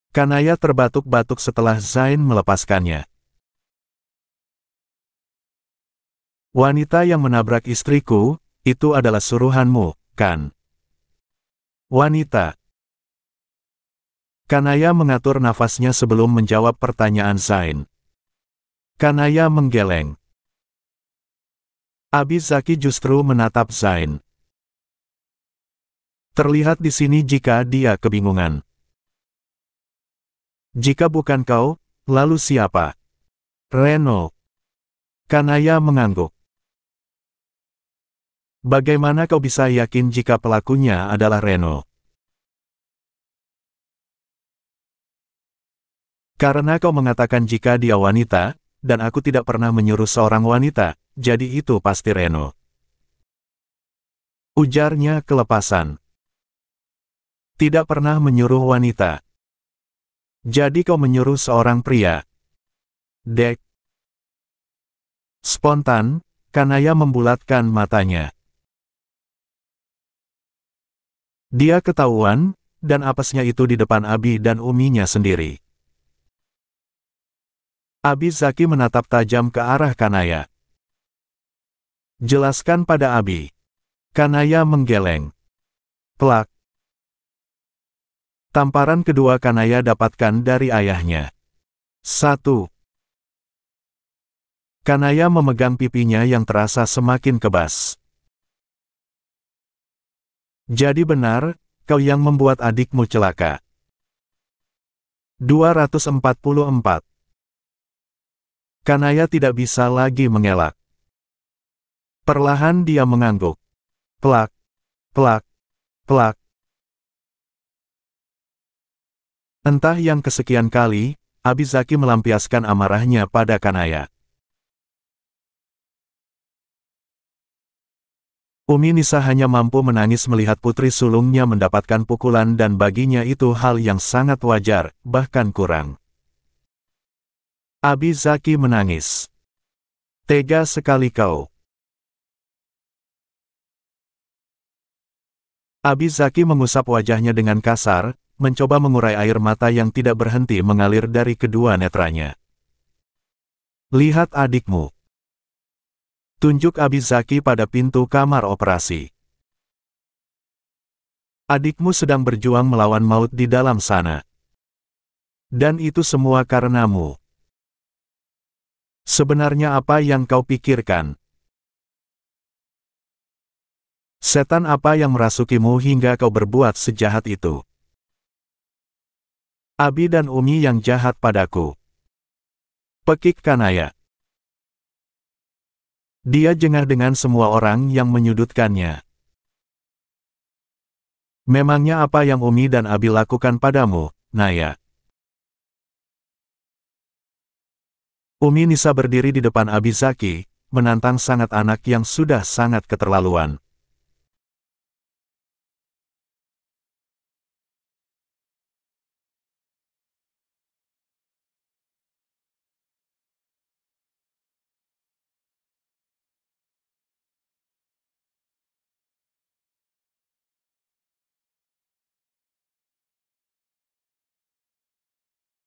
Kanaya terbatuk-batuk setelah Zain melepaskannya. Wanita yang menabrak istriku, itu adalah suruhanmu, kan? Wanita. Kanaya mengatur nafasnya sebelum menjawab pertanyaan Zain. Kanaya menggeleng. Abizaki justru menatap Zain. Terlihat di sini jika dia kebingungan. Jika bukan kau, lalu siapa? Reno. Kanaya mengangguk. Bagaimana kau bisa yakin jika pelakunya adalah Reno? Karena kau mengatakan jika dia wanita, dan aku tidak pernah menyuruh seorang wanita, jadi itu pasti Reno. Ujarnya kelepasan. Tidak pernah menyuruh wanita. Jadi kau menyuruh seorang pria. Dek. Spontan, Kanaya membulatkan matanya. Dia ketahuan, dan apesnya itu di depan Abi dan uminya sendiri. Abizaki menatap tajam ke arah Kanaya. Jelaskan pada Abi. Kanaya menggeleng. Plak. Tamparan kedua Kanaya dapatkan dari ayahnya. 1. Kanaya memegang pipinya yang terasa semakin kebas. Jadi benar, kau yang membuat adikmu celaka. 244. Kanaya tidak bisa lagi mengelak. Perlahan dia mengangguk. Plak, plak, plak. Entah yang kesekian kali, Abizaki melampiaskan amarahnya pada Kanaya. Umi Nisa hanya mampu menangis melihat putri sulungnya mendapatkan pukulan dan baginya itu hal yang sangat wajar, bahkan kurang. Abizaki menangis. Tega sekali kau. Abizaki mengusap wajahnya dengan kasar, mencoba mengurai air mata yang tidak berhenti mengalir dari kedua netranya. Lihat adikmu. Tunjuk Abizaki pada pintu kamar operasi. Adikmu sedang berjuang melawan maut di dalam sana. Dan itu semua karenamu. Sebenarnya apa yang kau pikirkan? Setan apa yang merasukimu hingga kau berbuat sejahat itu? Abi dan Umi yang jahat padaku. Pekik Kanaya. Dia jengah dengan semua orang yang menyudutkannya. Memangnya apa yang Umi dan Abi lakukan padamu, Naya? Umi Nisa berdiri di depan Abizaki, menantang sangat anak yang sudah sangat keterlaluan.